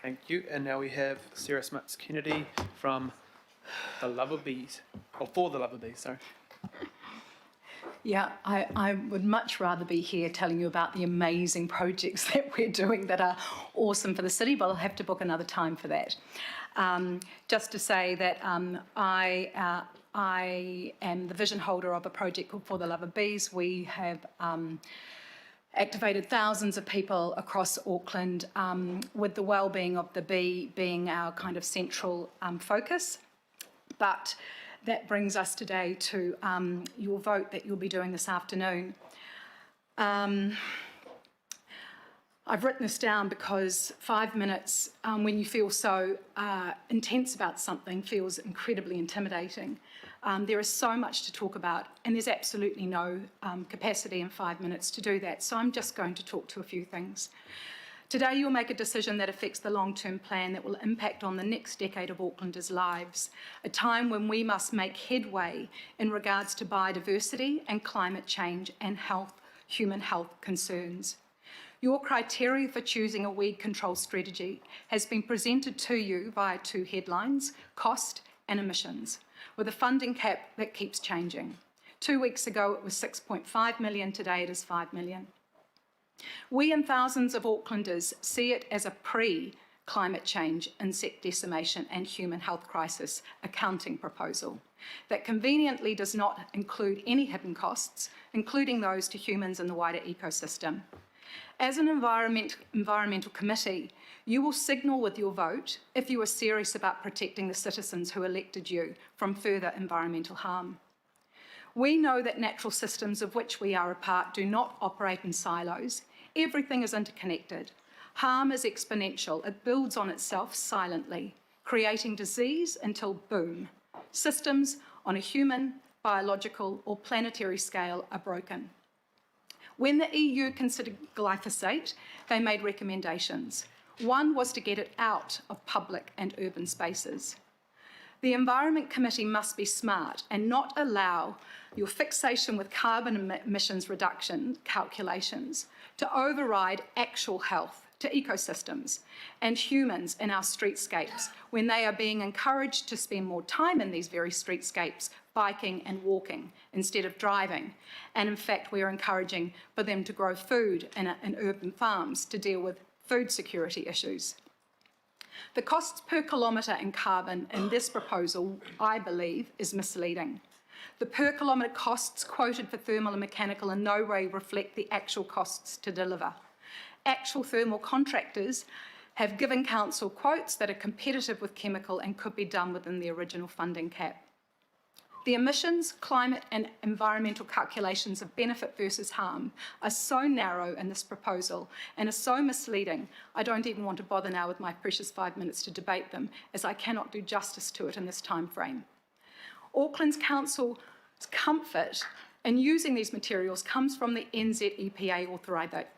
Thank you. And now we have Sarah Smuts-Kennedy from The Love of Bees, or For the Love of Bees, sorry. Yeah, I would much rather be here telling you about the amazing projects that we're doing that are awesome for the city, but I'll have to book another time for that. Just to say that I am the vision holder of a project called For the Love of Bees. We have activated thousands of people across Auckland with the well-being of the bee being our kind of central focus. But that brings us today to your vote that you'll be doing this afternoon. I've written this down because 5 minutes, when you feel so intense about something, feels incredibly intimidating. There is so much to talk about, and there's absolutely no capacity in 5 minutes to do that. So I'm just going to talk to a few things. Today, you'll make a decision that affects the long-term plan that will impact on the next decade of Aucklanders' lives, a time when we must make headway in regards to biodiversity and climate change and human health concerns. Your criteria for choosing a weed control strategy has been presented to you via two headlines, cost and emissions, with a funding cap that keeps changing. 2 weeks ago, it was 6.5 million, today it is 5 million. We and thousands of Aucklanders see it as a pre-climate change, insect decimation and human health crisis accounting proposal that conveniently does not include any hidden costs, including those to humans and the wider ecosystem. As an environmental committee, you will signal with your vote if you are serious about protecting the citizens who elected you from further environmental harm. We know that natural systems of which we are a part do not operate in silos. Everything is interconnected. Harm is exponential. It builds on itself silently, creating disease until boom. Systems on a human, biological, or planetary scale are broken. When the EU considered glyphosate, they made recommendations. One was to get it out of public and urban spaces. The Environment Committee must be smart and not allow your fixation with carbon emissions reduction calculations to override actual health to ecosystems and humans in our streetscapes when they are being encouraged to spend more time in these very streetscapes biking and walking instead of driving. And in fact, we are encouraging for them to grow food in urban farms to deal with food security issues. The costs per kilometre in carbon in this proposal, I believe, is misleading. The per kilometre costs quoted for thermal and mechanical in no way reflect the actual costs to deliver. Actual thermal contractors have given council quotes that are competitive with chemical and could be done within the original funding cap. The emissions, climate and environmental calculations of benefit versus harm are so narrow in this proposal and are so misleading, I don't even want to bother now with my precious 5 minutes to debate them, as I cannot do justice to it in this time frame. Auckland's council's comfort in using these materials comes from the NZ EPA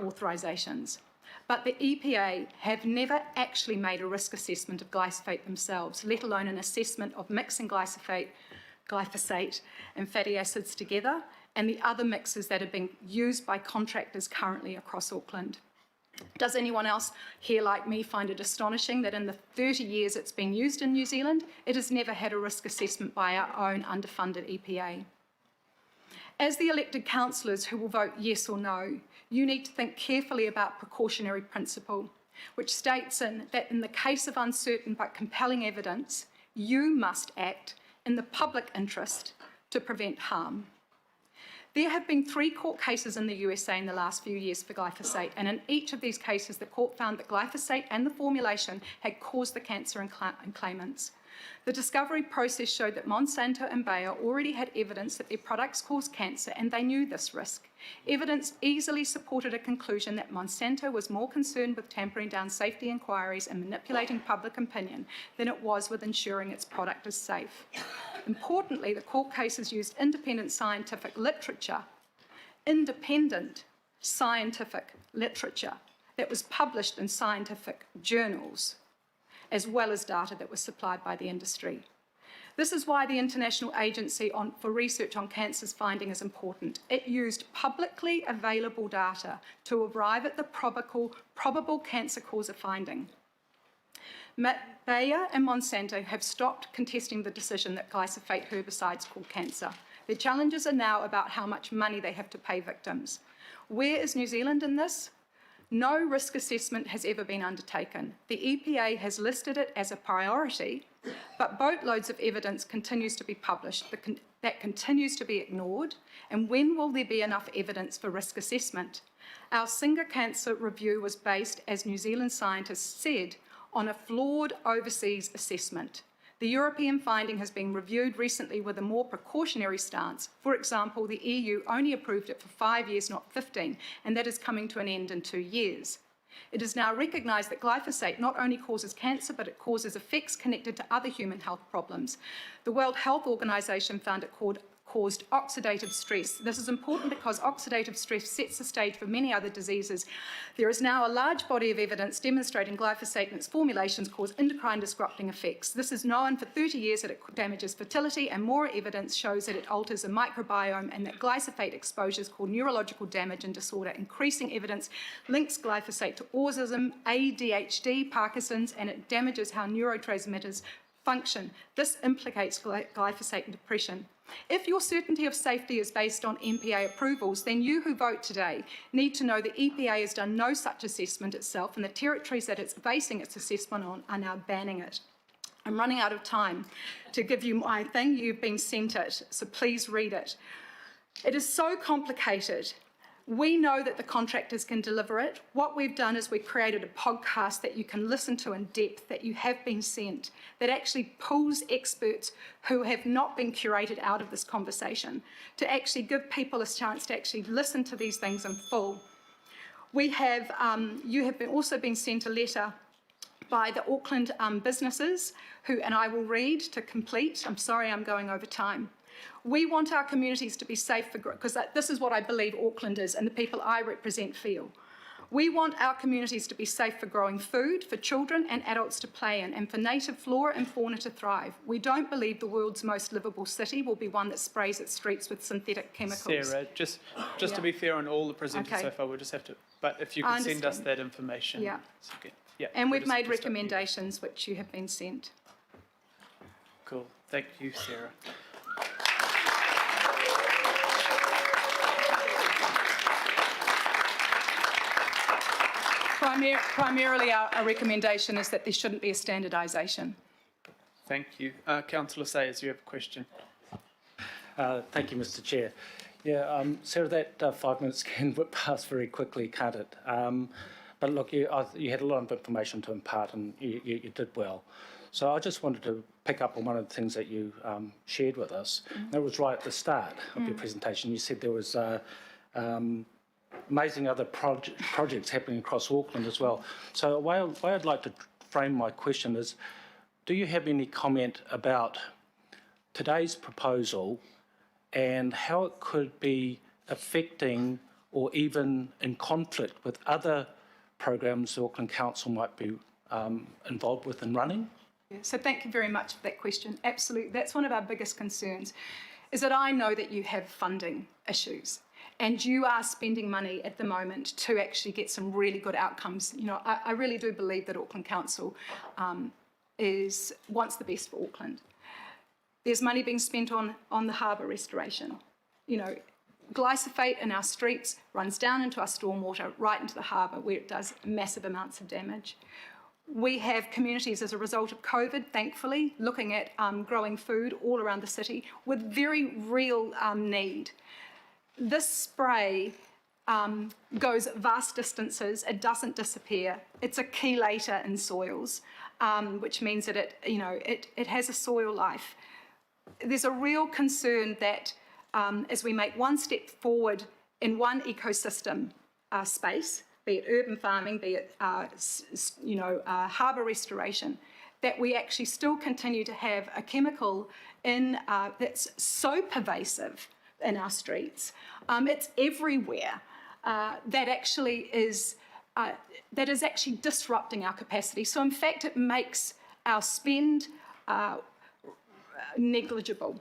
authorisations. But the EPA have never actually made a risk assessment of glyphosate themselves, let alone an assessment of mixing glyphosate and fatty acids together, and the other mixes that are being used by contractors currently across Auckland. Does anyone else here like me find it astonishing that in the 30 years it's been used in New Zealand, it has never had a risk assessment by our own underfunded EPA? As the elected councillors who will vote yes or no, you need to think carefully about precautionary principle, which states that in the case of uncertain but compelling evidence, you must act in the public interest to prevent harm. There have been 3 court cases in the USA in the last few years for glyphosate, and in each of these cases, the court found that glyphosate and the formulation had caused the cancer in claimants. The discovery process showed that Monsanto and Bayer already had evidence that their products caused cancer, and they knew this risk. Evidence easily supported a conclusion that Monsanto was more concerned with tampering down safety inquiries and manipulating public opinion than it was with ensuring its product is safe. Importantly, the court cases used independent scientific literature that was published in scientific journals, as well as data that was supplied by the industry. This is why the International Agency for Research on Cancer's finding is important. It used publicly available data to arrive at the probable cancer cause of finding. Bayer and Monsanto have stopped contesting the decision that glyphosate herbicides cause cancer. Their challenges are now about how much money they have to pay victims. Where is New Zealand in this? No risk assessment has ever been undertaken. The EPA has listed it as a priority, but boatloads of evidence continues to be published that continues to be ignored. And when will there be enough evidence for risk assessment? Our Singer Cancer review was based, as New Zealand scientists said, on a flawed overseas assessment. The European finding has been reviewed recently with a more precautionary stance. For example, the EU only approved it for 5 years, not 15, and that is coming to an end in 2 years. It is now recognised that glyphosate not only causes cancer, but it causes effects connected to other human health problems. The World Health Organization found it caused oxidative stress. This is important because oxidative stress sets the stage for many other diseases. There is now a large body of evidence demonstrating glyphosate and its formulations cause endocrine disrupting effects. This is known for 30 years that it damages fertility, and more evidence shows that it alters the microbiome and that glyphosate exposures cause neurological damage and disorder. Increasing evidence links glyphosate to autism, ADHD, Parkinson's, and it damages how neurotransmitters function. This implicates glyphosate and depression. If your certainty of safety is based on MPA approvals, then you who vote today need to know the EPA has done no such assessment itself, and the territories that it's basing its assessment on are now banning it. I'm running out of time to give you my thing. You've been sent it, so please read it. It is so complicated. We know that the contractors can deliver it. What we've done is we've created a podcast that you can listen to in depth, that you have been sent, that actually pulls experts who have not been curated out of this conversation to actually give people a chance to actually listen to these things in full. We have, you have also been sent a letter by the Auckland businesses who, and I will read to complete. I'm sorry I'm going over time. We want our communities to be safe for, because this is what I believe Auckland is and the people I represent feel. We want our communities to be safe for growing food, for children and adults to play in, and for native flora and fauna to thrive. We don't believe the world's most livable city will be one that sprays its streets with synthetic chemicals. Sarah, just to be fair on all the presenters so far, we'll just have to, but if you could send us that information. Yeah. Okay. Yeah. And we've made recommendations which you have been sent. Cool. Thank you, Sarah. Primarily, our recommendation is that there shouldn't be a standardisation. Thank you. Councillor Sayers, you have a question. Thank you, Mr. Chair. Yeah, Sarah, that 5 minutes can whip past very quickly, can't it? But look, you had a lot of information to impart, and you did well. So I just wanted to pick up on one of the things that you shared with us. That was right at the start of your presentation. You said there was amazing other projects happening across Auckland as well. So the way I'd like to frame my question is, do you have any comment about today's proposal and how it could be affecting or even in conflict with other programs the Auckland Council might be involved with and running? Yeah, so thank you very much for that question. Absolutely, that's one of our biggest concerns, is that I know that you have funding issues and you are spending money at the moment to actually get some really good outcomes. You know, I really do believe that Auckland Council wants the best for Auckland. There's money being spent on the harbour restoration. You know, glyphosate in our streets runs down into our stormwater, right into the harbour, where it does massive amounts of damage. We have communities as a result of COVID, thankfully, looking at growing food all around the city with very real need. This spray goes vast distances. It doesn't disappear. It's a chelator in soils, which means that it has a soil life. There's a real concern that as we make one step forward in one ecosystem space, be it urban farming, be it harbour restoration, that we actually still continue to have a chemical in that's so pervasive in our streets. It's everywhere. That is actually disrupting our capacity. So in fact, it makes our spend negligible.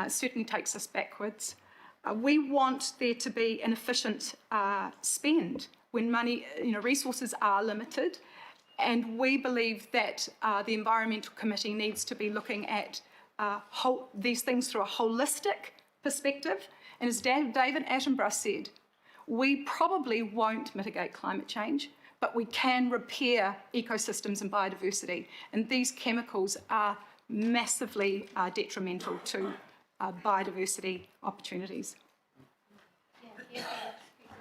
Certainly takes us backwards. We want there to be an efficient spend when money, resources are limited, And we believe that the Environmental Committee needs to be looking at these things through a holistic perspective. And as David Attenborough said, we probably won't mitigate climate change, but we can repair ecosystems and biodiversity. And these chemicals are massively detrimental to biodiversity opportunities.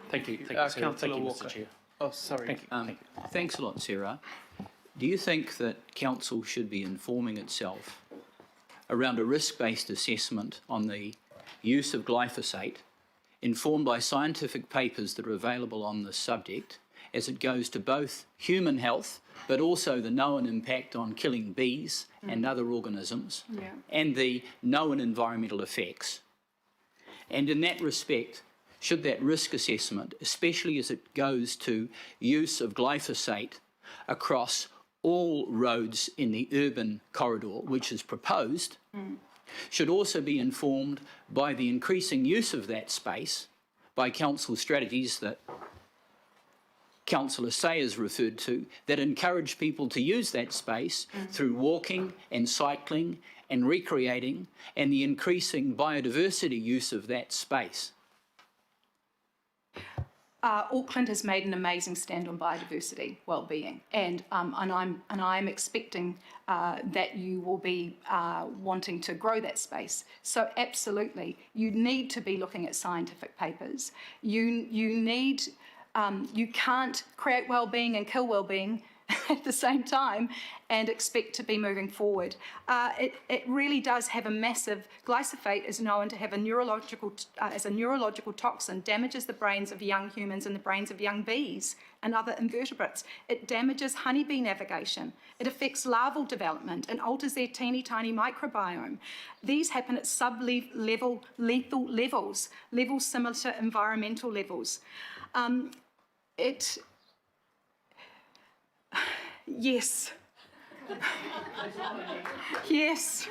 Thank you. Thank you, Sarah. Councillor Thank you, Walker. Mr. Chair. Oh, sorry. Thank you. Thanks a lot, Sarah. Do you think that council should be informing itself around a risk-based assessment on the use of glyphosate, informed by scientific papers that are available on this subject, as it goes to both human health, but also the known impact on killing bees and other organisms, and the known environmental effects? And in that respect, should that risk assessment, especially as it goes to use of glyphosate across all roads in the urban corridor, which is proposed, should also be informed by the increasing use of that space by council strategies that Councillor Say has referred to, that encourage people to use that space through walking and cycling and recreating, and the increasing biodiversity use of that space? Auckland has made an amazing stand on biodiversity well-being, and I'm expecting that you will be wanting to grow that space. So absolutely, you need to be looking at scientific papers. You can't create well-being and kill well-being at the same time and expect to be moving forward. It really does have a massive. Glyphosate is known to have a neurological toxin, damages the brains of young humans and the brains of young bees and other invertebrates. It damages honeybee navigation. It affects larval development and alters their teeny tiny microbiome. These happen at sub-level lethal levels similar to environmental levels. Yes. Yes.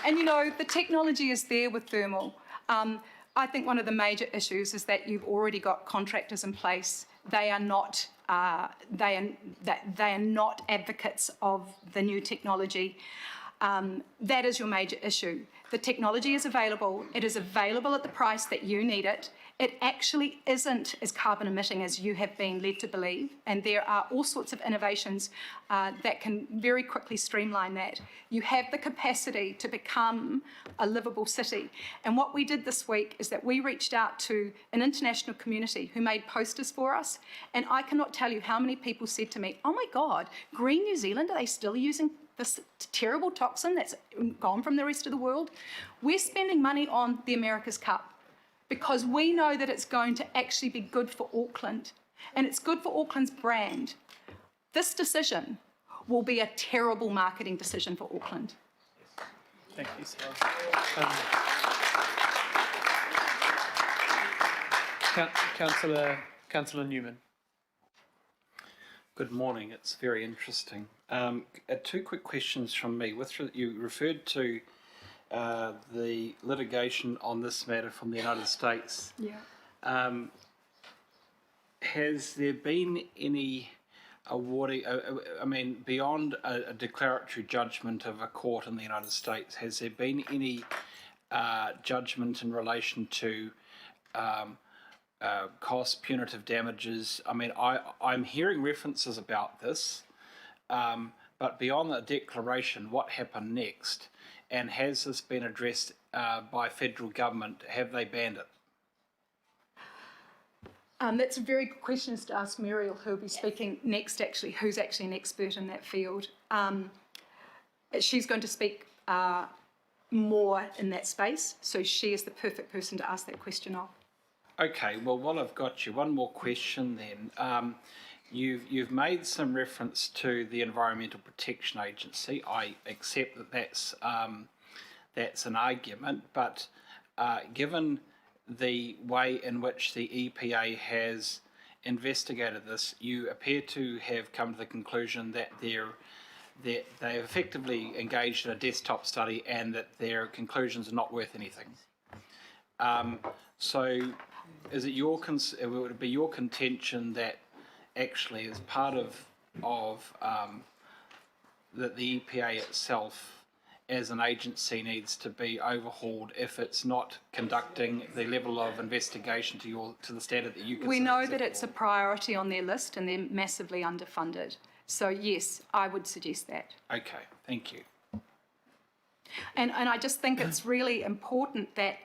And you know, the technology is there with thermal. I think one of the major issues is that you've already got contractors in place. They are not advocates of the new technology. That is your major issue. The technology is available. It is available at the price that you need it. It actually isn't as carbon emitting as you have been led to believe, and there are all sorts of innovations that can very quickly streamline that. You have the capacity to become a livable city. And what we did this week is that we reached out to an international community who made posters for us, and I cannot tell you how many people said to me, "Oh my God, Green New Zealand, are they still using this terrible toxin that's gone from the rest of the world?" We're spending money on the America's Cup because we know that it's going to actually be good for Auckland, and it's good for Auckland's brand. This decision will be a terrible marketing decision for Auckland. Thank you, Sarah. Councillor Newman. Good morning. It's very interesting. Two quick questions from me. You referred to the litigation on this matter from the United States. Yeah. Has there been any awarding, beyond a declaratory judgment of a court in the United States, has there been any judgment in relation to cost, punitive damages? I mean, I'm hearing references about this, but beyond the declaration, what happened next? And has this been addressed by federal government? Have they banned it? That's a very good question to ask Muriel, who will be speaking next, actually, who's actually an expert in that field. She's going to speak more in that space, so she is the perfect person to ask that question of. Okay, well, while I've got you, one more question then. You've made some reference to the Environmental Protection Agency. I accept that that's an argument, but given the way in which the EPA has investigated this, you appear to have come to the conclusion that they've effectively engaged in a desktop study and that their conclusions are not worth anything. So, would it be your contention that actually as part of that the EPA itself as an agency needs to be overhauled if it's not conducting the level of investigation to the standard that you consider We know that acceptable? it's a priority on their list and they're massively underfunded. So yes, I would suggest that. Okay, thank you. And I just think it's really important that,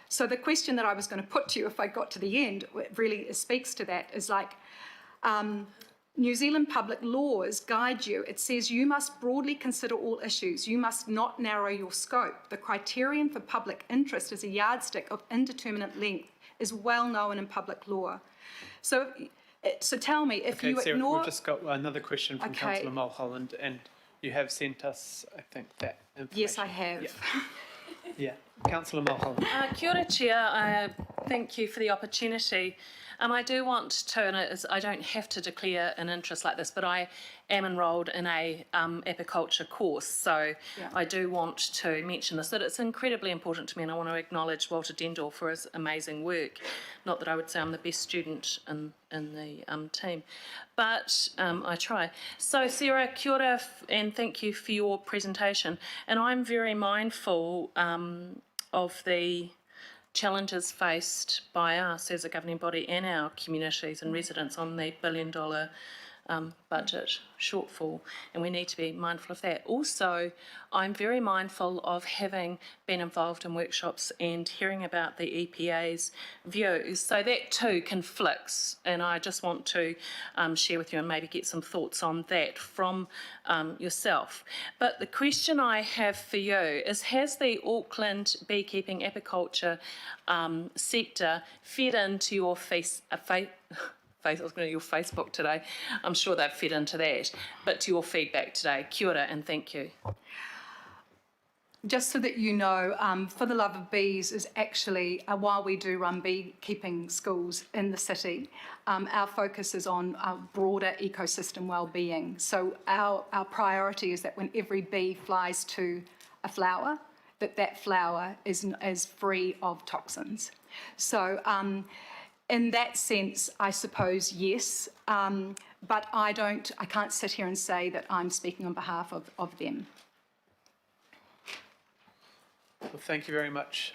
so the question that I was going to put to you if I got to the end, it really speaks to that, is like, New Zealand public laws guide you. It says you must broadly consider all issues. You must not narrow your scope. The criterion for public interest as a yardstick of indeterminate length is well known in public law. So tell me, if you Sarah, ignore... we've just got another question from Okay. Councillor Mulholland, and you have sent us, I think, that information. Yes, I have. Yeah. Councillor Mulholland. Kia ora, Chair. Thank you for the opportunity. I do want to, and I don't have to declare an interest like this, but I am enrolled in a apiculture course, so Yeah. I do want to mention this, that it's incredibly important to me, and I want to acknowledge Walter Dendall for his amazing work. Not that I would say I'm the best student in the team, but I try. So Sarah, kia ora, and thank you for your presentation. And I'm very mindful of the challenges faced by us as a governing body and our communities and residents on the $1 billion budget shortfall, and we need to be mindful of that. Also, I'm very mindful of having been involved in workshops and hearing about the EPA's views, so that too conflicts, and I just want to share with you and maybe get some thoughts on that from yourself. But the question I have for you is, has the Auckland beekeeping apiculture sector fed into your I was going to your Facebook today. I'm sure they've fed into that. But to your feedback today, kia ora and thank you. Just so that you know, For the Love of Bees is actually, while we do run beekeeping schools in the city, our focus is on broader ecosystem well-being. So our priority is that when every bee flies to a flower, that flower is free of toxins. So in that sense, I suppose, yes, but I can't sit here and say that I'm speaking on behalf of them. Well, thank you very much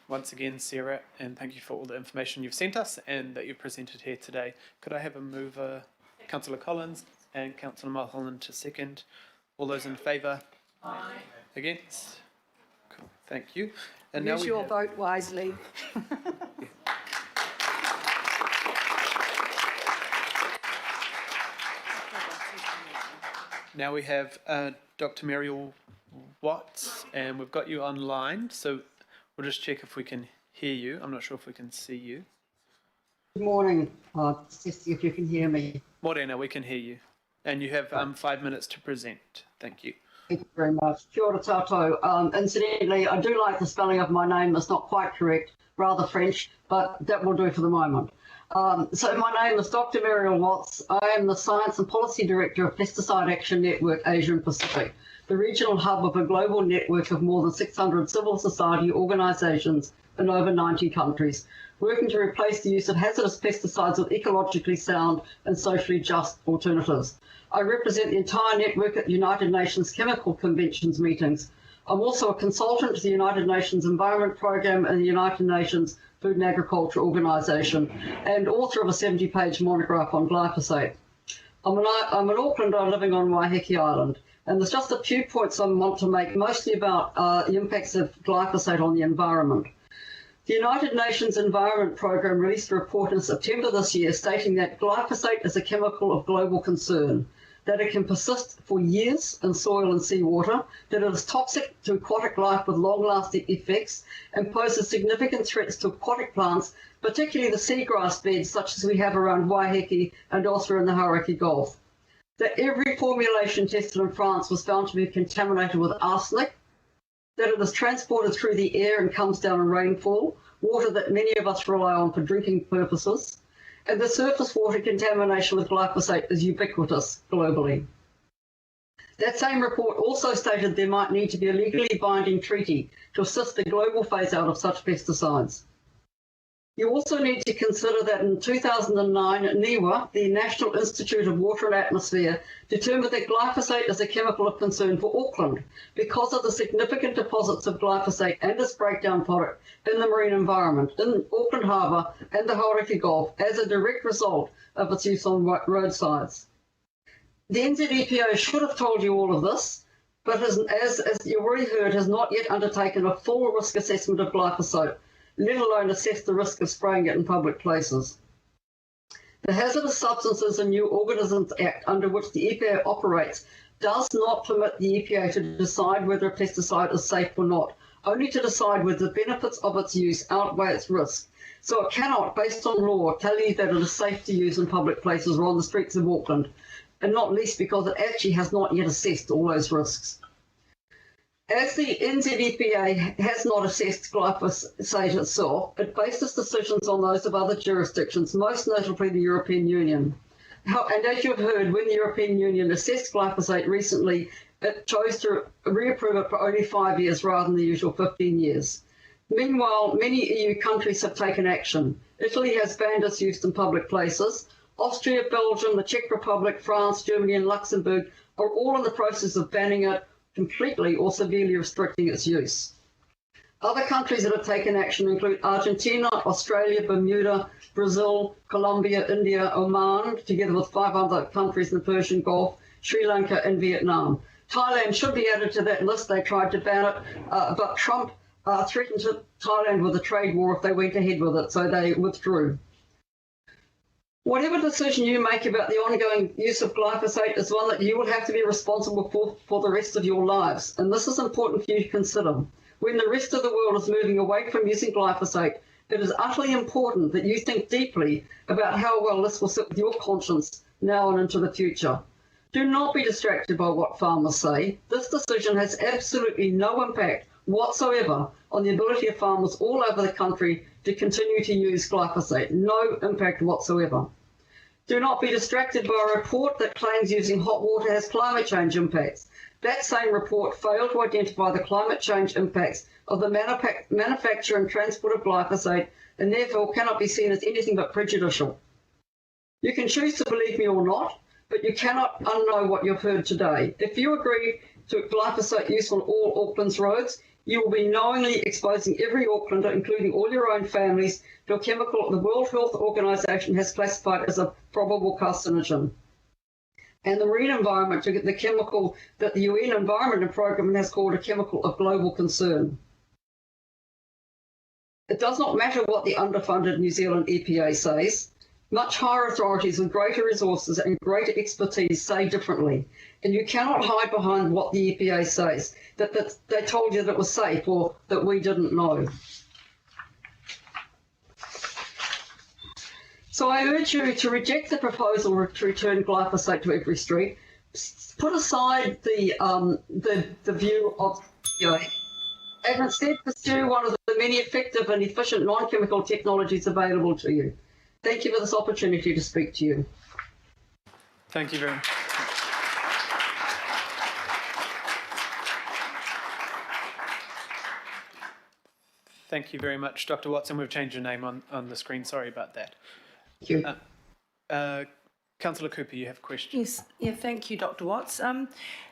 once again, Sarah, and thank you for all the information you've sent us and that you've presented here today. Could I have a mover, Councillor Collins and Councillor Mulholland to second? All those in favour? Aye. Against? Cool. Thank you. And Use now your vote wisely. Now we have Dr. Muriel Watts, and we've got you online, so we'll just check if we can hear you. I'm not sure if we can see you. Good morning. Just see if you can hear me. Morena, we can hear you. And you have 5 minutes to present. Thank you. Thank you very much. Kia ora tātou. Incidentally, I do like the spelling of my name. It's not quite correct, rather French, but that will do for the moment. So my name is Dr. Muriel Watts. I am the Science and Policy Director of Pesticide Action Network Asia and Pacific, the regional hub of a global network of more than 600 civil society organisations in over 90 countries, working to replace the use of hazardous pesticides with ecologically sound and socially just alternatives. I represent the entire network at United Nations Chemical Conventions meetings. I'm also a consultant to the United Nations Environment Programme and the United Nations Food and Agriculture Organisation, and author of a 70-page monograph on glyphosate. I'm an Aucklander living on Waiheke Island, and there's just a few points I want to make, mostly about the impacts of glyphosate on the environment. The United Nations Environment Programme released a report in September this year stating that glyphosate is a chemical of global concern, that it can persist for years in soil and seawater, that it is toxic to aquatic life with long-lasting effects, and poses significant threats to aquatic plants, particularly the seagrass beds such as we have around Waiheke and elsewhere in the Hauraki Gulf. That every formulation tested in France was found to be contaminated with arsenic, that it is transported through the air and comes down in rainfall, water that many of us rely on for drinking purposes, and the surface water contamination with glyphosate is ubiquitous globally. That same report also stated there might need to be a legally binding treaty to assist the global phase-out of such pesticides. You also need to consider that in 2009, NIWA, the National Institute of Water and Atmosphere, determined that glyphosate is a chemical of concern for Auckland because of the significant deposits of glyphosate and its breakdown product in the marine environment, in Auckland Harbour and the Hauraki Gulf as a direct result of its use on roadsides. The NZEPA should have told you all of this, but as you already heard, has not yet undertaken a full risk assessment of glyphosate, let alone assess the risk of spraying it in public places. The Hazardous Substances and New Organisms Act, under which the EPA operates, does not permit the EPA to decide whether a pesticide is safe or not, only to decide whether the benefits of its use outweigh its risk. So it cannot, based on law, tell you that it is safe to use in public places or on the streets of Auckland, and not least because it actually has not yet assessed all those risks. As the NZEPA has not assessed glyphosate itself, it based its decisions on those of other jurisdictions, most notably the European Union. And as you've heard, when the European Union assessed glyphosate recently, it chose to reapprove it for only 5 years rather than the usual 15 years. Meanwhile, many EU countries have taken action. Italy has banned its use in public places. Austria, Belgium, the Czech Republic, France, Germany and Luxembourg are all in the process of banning it completely or severely restricting its use. Other countries that have taken action include Argentina, Australia, Bermuda, Brazil, Colombia, India, Oman, together with 5 other countries in the Persian Gulf, Sri Lanka and Vietnam. Thailand should be added to that list. They tried to ban it, but Trump threatened Thailand with a trade war if they went ahead with it, so they withdrew. Whatever decision you make about the ongoing use of glyphosate is one that you will have to be responsible for the rest of your lives. And this is important for you to consider. When the rest of the world is moving away from using glyphosate, it is utterly important that you think deeply about how well this will sit with your conscience now and into the future. Do not be distracted by what farmers say. This decision has absolutely no impact whatsoever on the ability of farmers all over the country to continue to use glyphosate. No impact whatsoever. Do not be distracted by a report that claims using hot water has climate change impacts. That same report failed to identify the climate change impacts of the manufacture and transport of glyphosate and therefore cannot be seen as anything but prejudicial. You can choose to believe me or not, but you cannot unknow what you've heard today. If you agree to glyphosate use on all Auckland's roads, you will be knowingly exposing every Aucklander, including all your own families, to a chemical the World Health Organization has classified as a probable carcinogen. And the marine environment to get the chemical that the UN Environment Programme has called a chemical of global concern. It does not matter what the underfunded New Zealand EPA says. Much higher authorities with greater resources and greater expertise say differently. And you cannot hide behind what the EPA says, that they told you that it was safe or that we didn't know. So I urge you to reject the proposal to return glyphosate to every street. Put aside the view of EPA and instead pursue one of the many effective and efficient non-chemical technologies available to you. Thank you for this opportunity to speak to you. Thank you very much. Thank you very much, Dr. Watson. We've changed your name on the screen. Sorry about that. Thank you. Councillor Cooper, you have a question. Yes, yeah, thank you, Dr. Watts.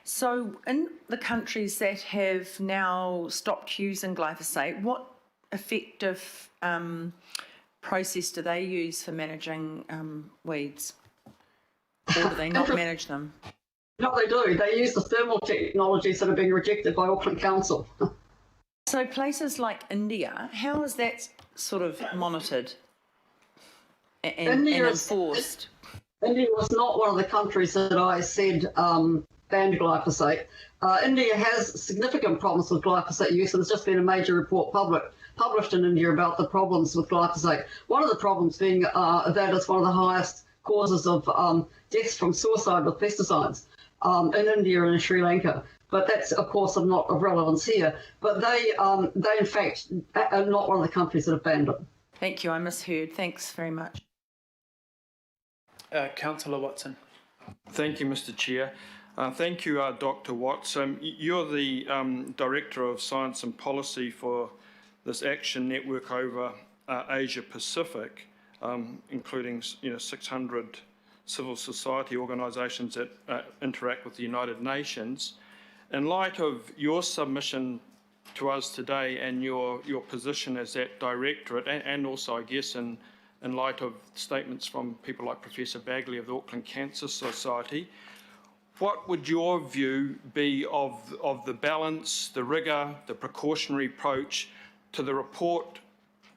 So in the countries that have now stopped using glyphosate, what effective process do they use for managing weeds? Or do they not manage them? No, they do. They use the thermal technologies that are being rejected by Auckland Council. So places like India, how is that sort of monitored and enforced? India was not one of the countries that I said banned glyphosate. India has significant problems with glyphosate use, and there's just been a major report published in India about the problems with glyphosate. One of the problems being that it's one of the highest causes of deaths from suicide with pesticides in India and in Sri Lanka. But that's, of course, not of relevance here. But they in fact, are not one of the countries that have banned it. Thank you, I misheard. Thanks very much. Councillor Watson. Thank you, Mr. Chair. Thank you, Dr. Watts. You're the Director of Science and Policy for this Action Network over Asia Pacific, including 600 civil society organisations that interact with the United Nations. In light of your submission to us today and your position as that directorate, and also I guess in light of statements from people like Professor Bagley of the Auckland Cancer Society, what would your view be of the balance, the rigour, the precautionary approach to the report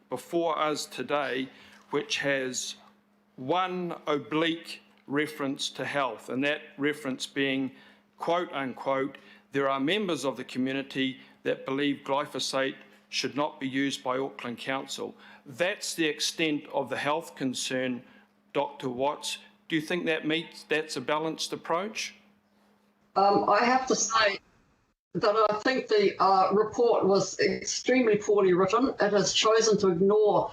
before us today, which has one oblique reference to health, and that reference being, quote unquote, there are members of the community that believe glyphosate should not be used by Auckland Council. That's the extent of the health concern, Dr. Watts. Do you think that's a balanced approach? I have to say that I think the report was extremely poorly written. It has chosen to ignore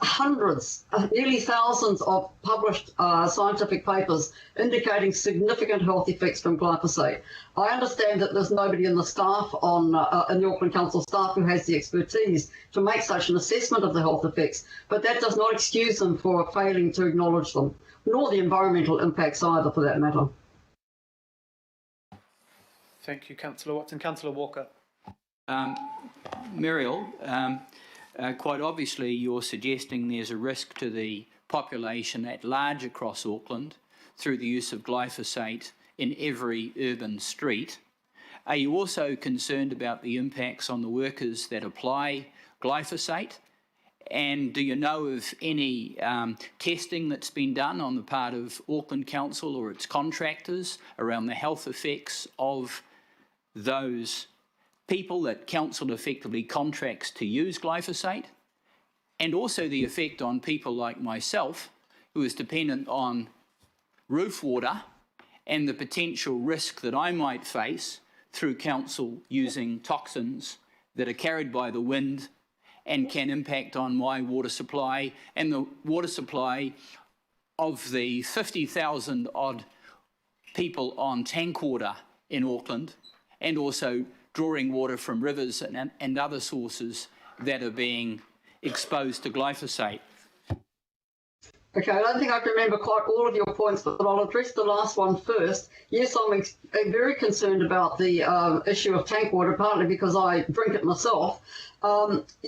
hundreds, nearly thousands of published scientific papers indicating significant health effects from glyphosate. I understand that there's nobody in the staff in the Auckland Council staff who has the expertise to make such an assessment of the health effects, but that does not excuse them for failing to acknowledge them, nor the environmental impacts either, for that matter. Thank you, Councillor Watson. Councillor Walker. Muriel, quite obviously you're suggesting there's a risk to the population at large across Auckland through the use of glyphosate in every urban street. Are you also concerned about the impacts on the workers that apply glyphosate? And do you know of any testing that's been done on the part of Auckland Council or its contractors around the health effects of those people that council effectively contracts to use glyphosate, and also the effect on people like myself who is dependent on roof water and the potential risk that I might face through council using toxins that are carried by the wind and can impact on my water supply and the water supply of the 50,000 odd people on tank water in Auckland, and also drawing water from rivers and other sources that are being exposed to glyphosate. Okay, I don't think I can remember quite all of your points, but I'll address the last one first. Yes, I'm very concerned about the issue of tank water, partly because I drink it myself.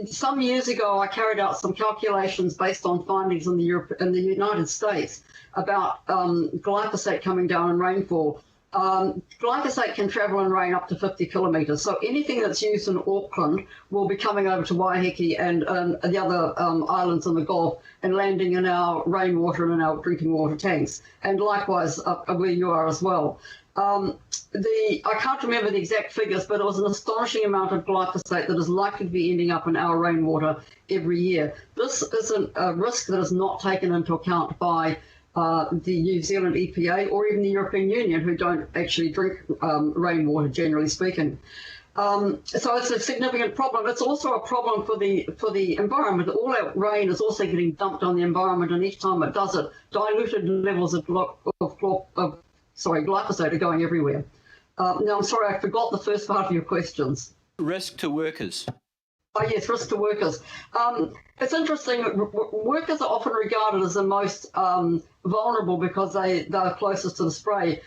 Some years ago, I carried out some calculations based on findings in the United States about glyphosate coming down in rainfall. Glyphosate can travel in rain up to 50 kilometres, so anything that's used in Auckland will be coming over to Waiheke and the other islands in the Gulf and landing in our rainwater and in our drinking water tanks, and likewise where you are as well. I can't remember the exact figures, but it was an astonishing amount of glyphosate that is likely to be ending up in our rainwater every year. This is a risk that is not taken into account by the New Zealand EPA or even the European Union, who don't actually drink rainwater, generally speaking. So it's a significant problem. It's also a problem for the environment. All that rain is also getting dumped on the environment, and each time it does it, diluted levels of glyphosate are going everywhere. Now, I'm sorry, I forgot the first part of your questions. Risk to workers. Oh, yes, risk to workers. It's interesting, workers are often regarded as the most vulnerable because they're closest to the spray.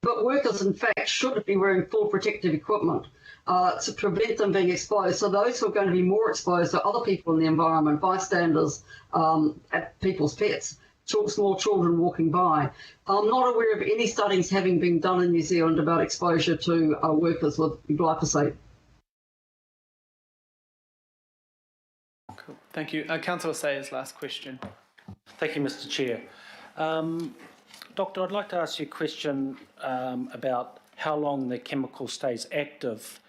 But workers, in fact, should be wearing full protective equipment to prevent them being exposed. So those who are going to be more exposed are other people in the environment, bystanders, people's pets, small children walking by. I'm not aware of any studies having been done in New Zealand about exposure to workers with glyphosate. Cool. Thank you. Councillor Sayers, last question. Thank you, Mr. Chair. Doctor, I'd like to ask you a question about how long the chemical stays active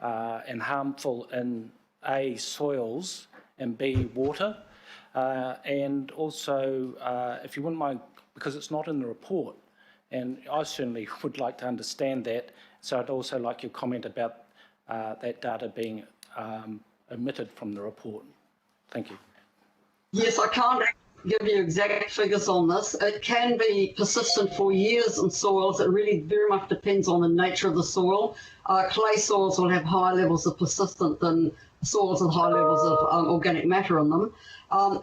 and harmful in A, soils, and B, water. And also, if you wouldn't mind, because it's not in the report, and I certainly would like to understand that, so I'd also like your comment about that data being omitted from the report. Thank you. Yes, I can't give you exact figures on this. It can be persistent for years in soils. It really very much depends on the nature of the soil. Clay soils will have higher levels of persistent than soils with high levels of organic matter in them.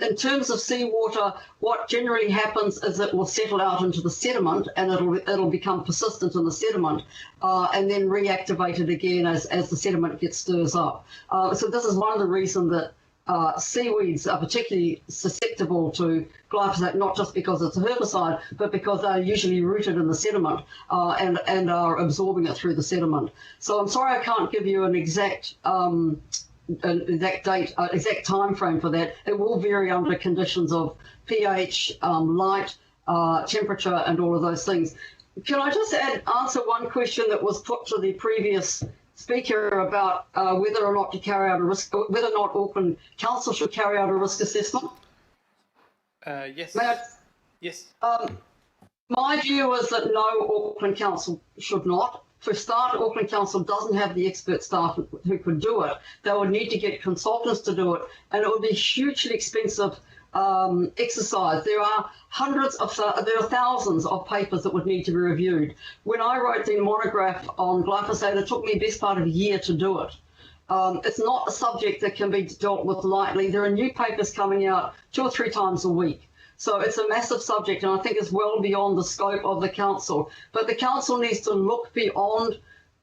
In terms of seawater, what generally happens is it will settle out into the sediment and it'll become persistent in the sediment and then reactivate it again as the sediment stirs up. So this is one of the reasons that seaweeds are particularly susceptible to glyphosate, not just because it's a herbicide, but because they're usually rooted in the sediment and are absorbing it through the sediment. So I'm sorry I can't give you an exact date, exact time frame for that. It will vary under conditions of pH, light, temperature, and all of those things. Can I just answer one question that was put to the previous speaker about whether or not to carry out a risk, whether or not Auckland Council should carry out a risk assessment? Yes. May I? Yes. My view is that no, Auckland Council should not. For a start, Auckland Council doesn't have the expert staff who could do it. They would need to get consultants to do it, and it would be a hugely expensive exercise. There are thousands of papers that would need to be reviewed. When I wrote the monograph on glyphosate, it took me the best part of a year to do it. It's not a subject that can be dealt with lightly. There are new papers coming out 2 or 3 times a week. So it's a massive subject, and I think it's well beyond the scope of the council. But the council needs to look beyond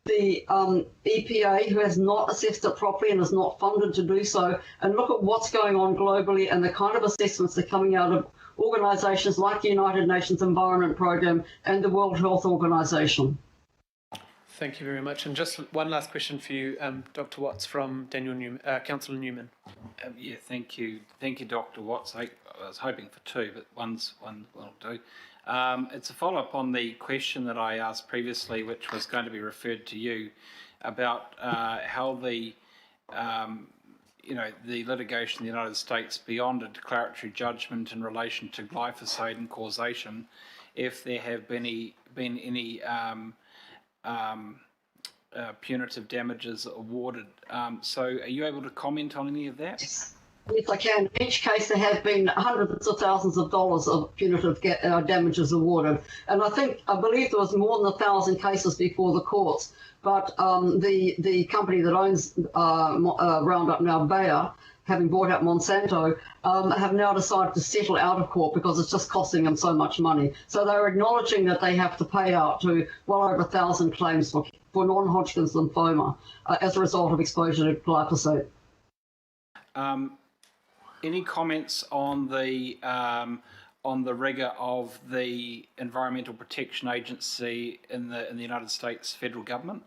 the EPA, who has not assessed it properly and is not funded to do so, and look at what's going on globally and the kind of assessments that are coming out of organisations like the United Nations Environment Programme and the World Health Organization. Thank you very much. And just one last question for you, Dr. Watts, from Daniel Newman, Councillor Newman. Yeah, thank you, Dr. Watts. I was hoping for 2, but one will do. It's a follow-up on the question that I asked previously, which was going to be referred to you, about how the the litigation in the United States beyond a declaratory judgment in relation to glyphosate and causation, if there have been any punitive damages awarded. So are you able to comment on any of that? Yes, I can. In each case, there have been hundreds of thousands of dollars of punitive damages awarded. And I believe there was more than 1,000 cases before the courts. But the company that owns Roundup now, Bayer, having bought out Monsanto, have now decided to settle out of court because it's just costing them so much money. So they're acknowledging that they have to pay out to well over 1,000 claims for non-Hodgkin's lymphoma as a result of exposure to glyphosate. Any comments on the rigour of the Environmental Protection Agency in the United States federal government?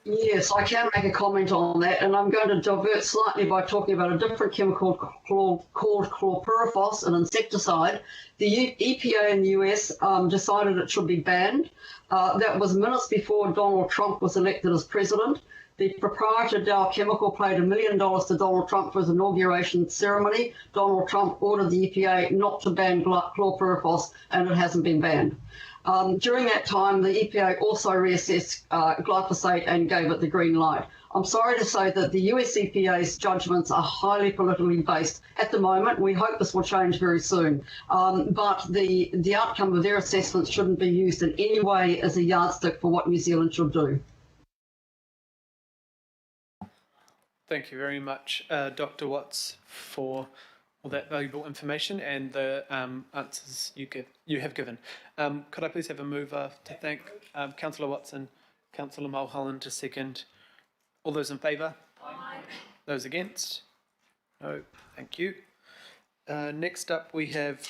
Yes, I can make a comment on that, and I'm going to divert slightly by talking about a different chemical called chlorpyrifos, an insecticide. The EPA in the US decided it should be banned. That was minutes before Donald Trump was elected as president. The proprietor Dow Chemical paid $1 million to Donald Trump for his inauguration ceremony. Donald Trump ordered the EPA not to ban chlorpyrifos, and it hasn't been banned. During that time, the EPA also reassessed glyphosate and gave it the green light. I'm sorry to say that the US EPA's judgments are highly politically based at the moment. We hope this will change very soon. But the outcome of their assessments shouldn't be used in any way as a yardstick for what New Zealand should do. Thank you very much, Dr. Watts, for all that valuable information and the answers you have given. Could I please have a mover to thank Councillor Watts and Councillor Mulholland to second? All those in favour? Aye. Those against? No. Thank you. Next up we have